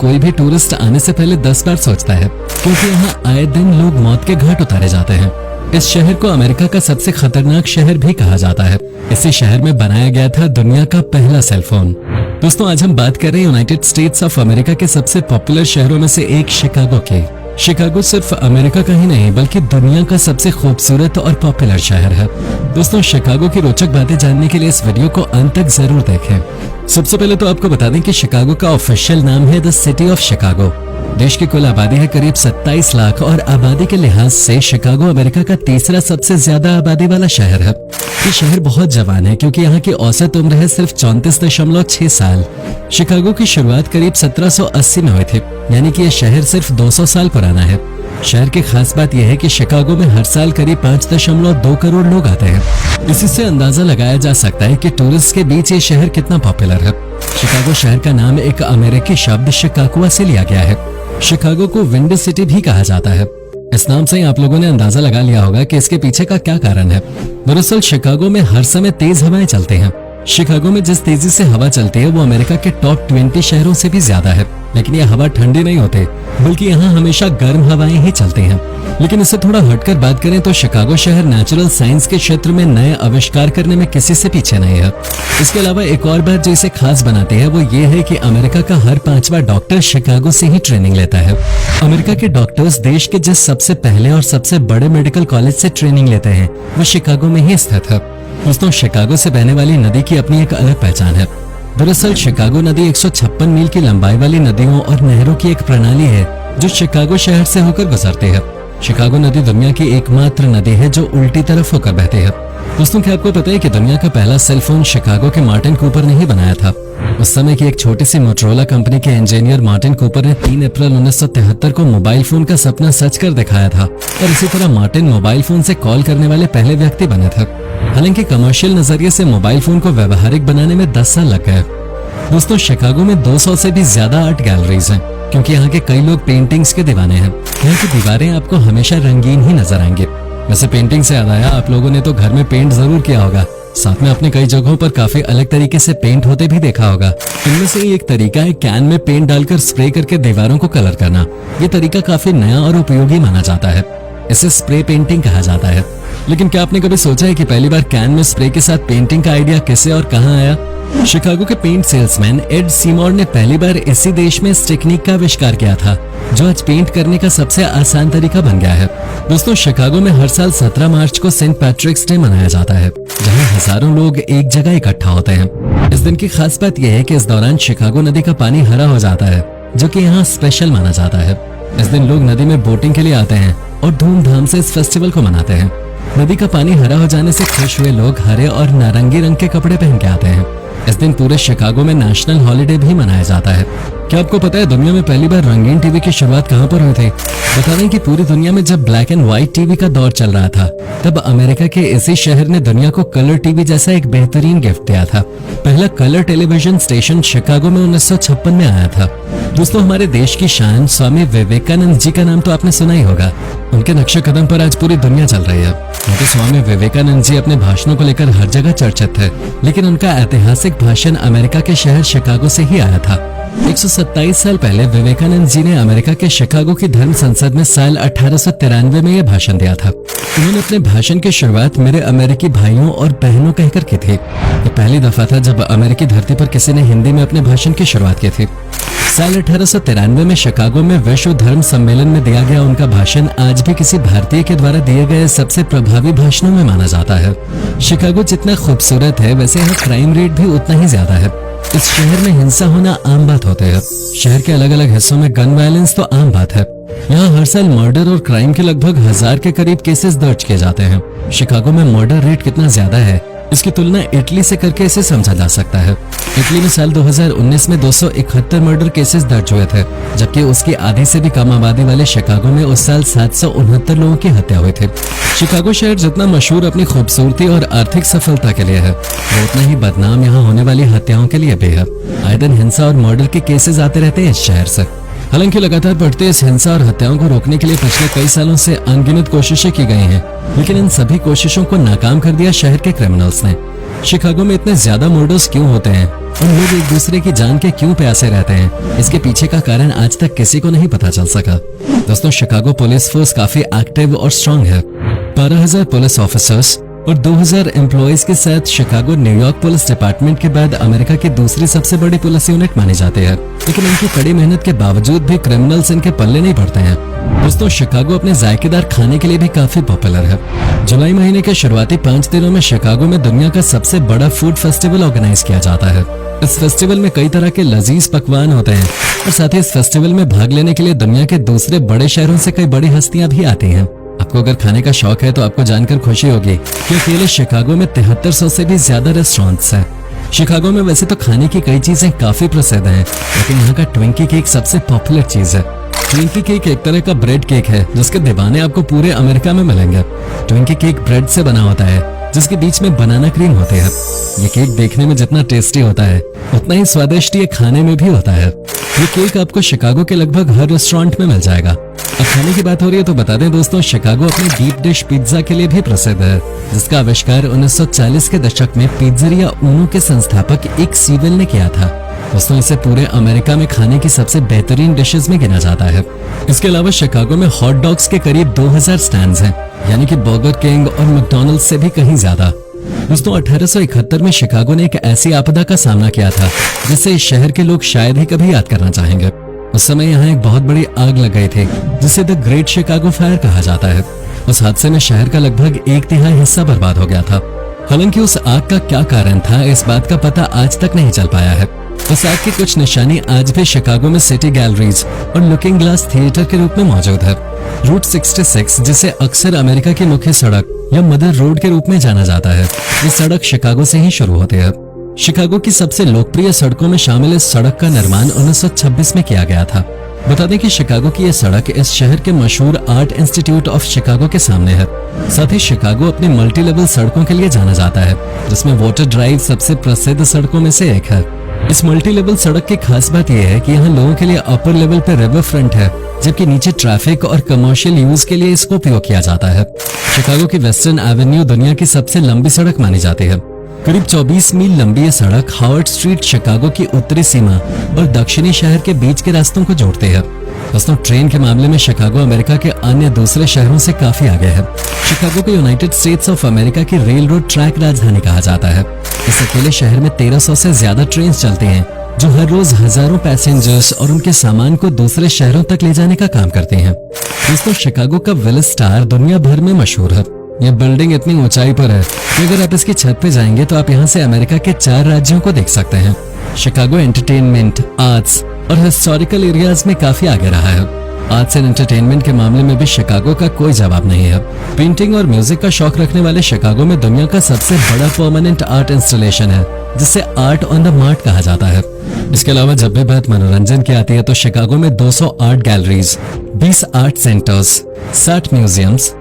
कोई भी टूरिस्ट आने से पहले 10 बार सोचता है, क्योंकि यहाँ आए दिन लोग मौत के घाट उतारे जाते हैं। इस शहर को अमेरिका का सबसे खतरनाक शहर भी कहा जाता है। इसी शहर में बनाया गया था दुनिया का पहला सेलफोन। दोस्तों, आज हम बात कर रहे हैं यूनाइटेड स्टेट्स ऑफ अमेरिका के सबसे पॉपुलर शहरों में से एक शिकागो की। शिकागो सिर्फ अमेरिका का ही नहीं बल्कि दुनिया का सबसे खूबसूरत और पॉपुलर शहर है। दोस्तों, शिकागो की रोचक बातें जानने के लिए इस वीडियो को अंत तक जरूर देखें। सबसे पहले तो आपको बता दें कि शिकागो का ऑफिशियल नाम है द सिटी ऑफ शिकागो। देश की कुल आबादी है करीब 27 लाख और आबादी के लिहाज से शिकागो अमेरिका का तीसरा सबसे ज्यादा आबादी वाला शहर है। ये शहर बहुत जवान है क्योंकि यहाँ की औसत उम्र है सिर्फ 34.6 साल। शिकागो की शुरुआत करीब 1780 में हुई थी, यानी कि यह शहर सिर्फ 200 साल पुराना है। शहर की खास बात यह है कि शिकागो में हर साल करीब 5.2 करोड़ लोग आते हैं। इसी से अंदाजा लगाया जा सकता है कि टूरिस्ट के बीच ये शहर कितना पॉपुलर है। शिकागो शहर का नाम एक अमेरिकी शब्द शिकागो से लिया गया है। शिकागो को विंडी सिटी भी कहा जाता है। इस नाम से ही आप लोगों ने अंदाजा लगा लिया होगा कि इसके पीछे का क्या कारण है। दरअसल शिकागो में हर समय तेज हवाएं चलती हैं। शिकागो में जिस तेजी से हवा चलती है वो अमेरिका के टॉप 20 शहरों से भी ज्यादा है। लेकिन यह हवा ठंडी नहीं होती, बल्कि यहाँ हमेशा गर्म हवाएं ही चलती हैं। लेकिन इससे थोड़ा हटकर बात करें तो शिकागो शहर नेचुरल साइंस के क्षेत्र में नए आविष्कार करने में किसी से पीछे नहीं है। इसके अलावा एक और बात जो इसे खास बनाती है वो ये है कि अमेरिका का हर 5वां डॉक्टर शिकागो से ही ट्रेनिंग लेता है। अमेरिका के डॉक्टर्स देश के जिस सबसे पहले और सबसे बड़े मेडिकल कॉलेज से ट्रेनिंग लेते हैं वो शिकागो में ही स्थित है। दोस्तों, शिकागो से बहने वाली नदी की अपनी एक अलग पहचान है। दरअसल शिकागो नदी 156 मील की लंबाई वाली नदियों और नहरों की एक प्रणाली है जो शिकागो शहर से होकर गुजरती है। शिकागो नदी दुनिया की एकमात्र नदी है जो उल्टी तरफ होकर बहती है। दोस्तों, क्या आपको पता है कि दुनिया का पहला सेलफोन शिकागो के मार्टिन कूपर ने ही बनाया था। उस समय की एक छोटी सी मोटरोला कंपनी के इंजीनियर मार्टिन कूपर ने 3 अप्रैल 1973 को मोबाइल फोन का सपना सच कर दिखाया था और इसी तरह मार्टिन मोबाइल फोन से कॉल करने वाले पहले व्यक्ति बने थे। हालांकि कमर्शियल नजरिए से मोबाइल फोन को व्यवहारिक बनाने में 10 साल लग गए। दोस्तों, शिकागो में 200 से भी ज्यादा आर्ट गैलरीज हैं, क्योंकि यहाँ के कई लोग पेंटिंग्स के दीवाने हैं। यहाँ की दीवारें आपको हमेशा रंगीन ही नजर आएंगे। वैसे पेंटिंग से याद आया, आप लोगों ने तो घर में पेंट जरूर किया होगा, साथ में अपने कई जगहों पर काफी अलग तरीके से पेंट होते भी देखा होगा। इनमें से एक तरीका है कैन में पेंट डालकर स्प्रे करके दीवारों को कलर करना। ये तरीका काफी नया और उपयोगी माना जाता है। इसे स्प्रे पेंटिंग कहा जाता है। लेकिन क्या आपने कभी सोचा है कि पहली बार कैन में स्प्रे के साथ पेंटिंग का आइडिया किसे और कहां आया? शिकागो के पेंट सेल्समैन एड सीमोर ने पहली बार इसी देश में इस टेक्निक का आविष्कार किया था, जो आज पेंट करने का सबसे आसान तरीका बन गया है। दोस्तों, शिकागो में हर साल 17 मार्च को सेंट पैट्रिक्स डे मनाया जाता है, जहां हजारों लोग एक जगह इकट्ठा होते हैं। इस दिन की खास बात यह है कि इस दौरान शिकागो नदी का पानी हरा हो जाता है, जो कि यहाँ स्पेशल माना जाता है। इस दिन लोग नदी में बोटिंग के लिए आते हैं और धूमधाम से इस फेस्टिवल को मनाते हैं। नदी का पानी हरा हो जाने से खुश हुए लोग हरे और नारंगी रंग के कपड़े पहन के आते हैं। इस दिन पूरे शिकागो में नेशनल हॉलिडे भी मनाया जाता है। क्या आपको पता है दुनिया में पहली बार रंगीन टीवी की शुरुआत कहां पर हुई थी? बता दें कि पूरी दुनिया में जब ब्लैक एंड व्हाइट टीवी का दौर चल रहा था, तब अमेरिका के इसी शहर ने दुनिया को कलर टीवी जैसा एक बेहतरीन गिफ्ट दिया था। पहला कलर टेलीविजन स्टेशन शिकागो में 1956 में आया था। दोस्तों, हमारे देश की शान स्वामी विवेकानंद जी का नाम तो आपने सुना ही होगा। उनके नक्शे कदम पर आज पूरी दुनिया चल रही है, क्योंकि स्वामी विवेकानंद जी अपने भाषणों को लेकर हर जगह चर्चित थे। लेकिन उनका ऐतिहासिक भाषण अमेरिका के शहर शिकागो से ही आया था। 127 साल पहले विवेकानंद जी ने अमेरिका के शिकागो की धर्म संसद में साल 1893 में यह भाषण दिया था। उन्होंने अपने भाषण की शुरुआत मेरे अमेरिकी भाइयों और बहनों कहकर की थी। ये पहली दफा था जब अमेरिकी धरती पर किसी ने हिंदी में अपने भाषण की शुरुआत की थी। साल 1893 में शिकागो में विश्व धर्म सम्मेलन में दिया गया उनका भाषण आज भी किसी भारतीय के द्वारा दिए गए सबसे प्रभावी भाषणों में माना जाता है। शिकागो जितना खूबसूरत है, वैसे यहाँ क्राइम रेट भी उतना ही ज्यादा है। इस शहर में हिंसा होना आम बात होती है। शहर के अलग अलग हिस्सों में गन वायलेंस तो आम बात है। यहाँ हर साल मर्डर और क्राइम के लगभग 1000 के करीब केसेस दर्ज किए जाते हैं। शिकागो में मर्डर रेट कितना ज्यादा है, इसकी तुलना इटली से करके इसे समझा जा सकता है। इटली में साल 2019 में 271 मर्डर केसेस दर्ज हुए थे, जबकि उसकी आधी से भी कम आबादी वाले शिकागो में उस साल 769 लोगों की हत्या हुई थी। शिकागो शहर जितना मशहूर अपनी खूबसूरती और आर्थिक सफलता के लिए है, वो उतना ही बदनाम यहाँ होने वाली हत्याओं के लिए भी है। आए दिन हिंसा और मर्डर के केसेस आते रहते हैं इस शहर से। हालांकि लगातार बढ़ते इस हिंसा और हत्याओं को रोकने के लिए पिछले कई सालों से अनगिनत कोशिशें की गई हैं, लेकिन इन सभी कोशिशों को नाकाम कर दिया शहर के क्रिमिनल्स ने। शिकागो में इतने ज्यादा मर्डर्स क्यों होते हैं और लोग एक दूसरे की जान के क्यों प्यासे रहते हैं, इसके पीछे का कारण आज तक किसी को नहीं पता चल सका। दोस्तों, शिकागो पुलिस फोर्स काफी एक्टिव और स्ट्रांग है। 12,000 पुलिस ऑफिसर्स और 2,000 एम्प्लॉयज के साथ शिकागो न्यूयॉर्क पुलिस डिपार्टमेंट के बाद अमेरिका की दूसरी सबसे बड़ी पुलिस यूनिट मानी जाती है। लेकिन इनकी कड़ी मेहनत के बावजूद भी क्रिमिनल्स इनके पल्ले नहीं पड़ते हैं। दोस्तों, शिकागो अपने जायकेदार खाने के लिए भी काफी पॉपुलर है। जुलाई महीने के शुरुआती 5 दिनों में शिकागो में दुनिया का सबसे बड़ा फूड फेस्टिवल ऑर्गेनाइज किया जाता है। इस फेस्टिवल में कई तरह के लजीज पकवान होते हैं और साथ ही इस फेस्टिवल में भाग लेने के लिए दुनिया के दूसरे बड़े शहरों से कई बड़ी हस्तियां भी आती हैं। आपको अगर खाने का शौक है तो आपको जानकर खुशी होगी कि अकेले शिकागो में 7300 से भी ज्यादा रेस्टोरेंट्स हैं। शिकागो में वैसे तो खाने की कई चीजें काफी प्रसिद्ध हैं, लेकिन यहाँ का ट्विंकी केक सबसे पॉपुलर चीज है। ट्विंकी केक एक तरह का ब्रेड केक है जिसके दीवाने आपको पूरे अमेरिका में मिलेंगे। ट्विंकी केक ब्रेड से बना होता है जिसके बीच में बनाना क्रीम होती है। ये केक देखने में जितना टेस्टी होता है उतना ही स्वादिष्ट ये खाने में भी होता है। ये केक आपको शिकागो के लगभग हर रेस्टोरेंट में मिल जाएगा। अब खाने की बात हो रही है तो बता दें दोस्तों, शिकागो अपनी डीप डिश पिज्जा के लिए भी प्रसिद्ध है, जिसका आविष्कार 1940 के दशक में पिज्जेरिया ऊनो के संस्थापक एक सीवेल ने किया था। दोस्तों, इसे पूरे अमेरिका में खाने की सबसे बेहतरीन डिशेस में गिना जाता है। इसके अलावा शिकागो में हॉट डॉग्स के करीब 2000 स्टैंड्स हैं, यानी कि बर्गर किंग और मैकडॉनल्ड्स से भी कहीं ज्यादा। दोस्तों, 1871 में शिकागो ने एक ऐसी आपदा का सामना किया था जिसे इस शहर के लोग शायद ही कभी याद करना चाहेंगे। उस समय यहाँ एक बहुत बड़ी आग लग गई थी जिसे द ग्रेट शिकागो फायर कहा जाता है। उस हादसे में शहर का लगभग 1/3 हिस्सा बर्बाद हो गया था। हालांकि उस आग का क्या कारण था, इस बात का पता आज तक नहीं चल पाया है। उस आग की कुछ निशानी आज भी शिकागो में सिटी गैलरीज और लुकिंग ग्लास थिएटर के रूप में मौजूद है। रूट 66, जिसे अक्सर अमेरिका की मुख्य सड़क या मदर रोड के रूप में जाना जाता है, ये सड़क शिकागो से ही शुरू होती है। शिकागो की सबसे लोकप्रिय सड़कों में शामिल इस सड़क का निर्माण 1926 में किया गया था। बता दें कि शिकागो की यह सड़क इस शहर के मशहूर आर्ट इंस्टीट्यूट ऑफ शिकागो के सामने है। साथ ही शिकागो अपनी मल्टी लेवल सड़कों के लिए जाना जाता है, जिसमें वाटर ड्राइव सबसे प्रसिद्ध सड़कों में से एक है। इस मल्टी लेवल सड़क की खास बात यह है कि यहाँ लोगों के लिए अपर लेवल पे रिवर फ्रंट है, जबकि नीचे ट्रैफिक और कमर्शियल यूज के लिए इसको उपयोग किया जाता है। शिकागो की वेस्टर्न एवेन्यू दुनिया की सबसे लंबी सड़क मानी जाती है। करीब 24 मील लंबी ये सड़क हावर्ड स्ट्रीट शिकागो की उत्तरी सीमा और दक्षिणी शहर के बीच के रास्तों को जोड़ती है। दोस्तों, ट्रेन के मामले में शिकागो अमेरिका के अन्य दूसरे शहरों से काफी आगे है। शिकागो को यूनाइटेड स्टेट्स ऑफ अमेरिका की रेल रोड ट्रैक राजधानी कहा जाता है। इस अकेले शहर में 1300 से ज्यादा ट्रेन चलती हैं, जो हर रोज हजारों पैसेंजर्स और उनके सामान को दूसरे शहरों तक ले जाने का काम करते हैं। दोस्तों, शिकागो का विलेज स्टार दुनिया भर में मशहूर है। यह बिल्डिंग इतनी ऊंचाई पर है कि अगर आप इसकी छत पे जाएंगे तो आप यहाँ से अमेरिका के 4 राज्यों को देख सकते हैं। शिकागो एंटरटेनमेंट, आर्ट्स और हिस्टोरिकल एरियाज में काफी आगे रहा है। आर्ट्स एंड एंटरटेनमेंट के मामले में भी शिकागो का कोई जवाब नहीं है। पेंटिंग और म्यूजिक का शौक रखने वाले शिकागो में दुनिया का सबसे बड़ा परमानेंट आर्ट इंस्टॉलेशन है, जिसे आर्ट ऑन द मार्ट कहा जाता है। इसके अलावा जब भी बात मनोरंजन की आती है तो शिकागो में 200 art galleries, 20 art centres, 60 museums,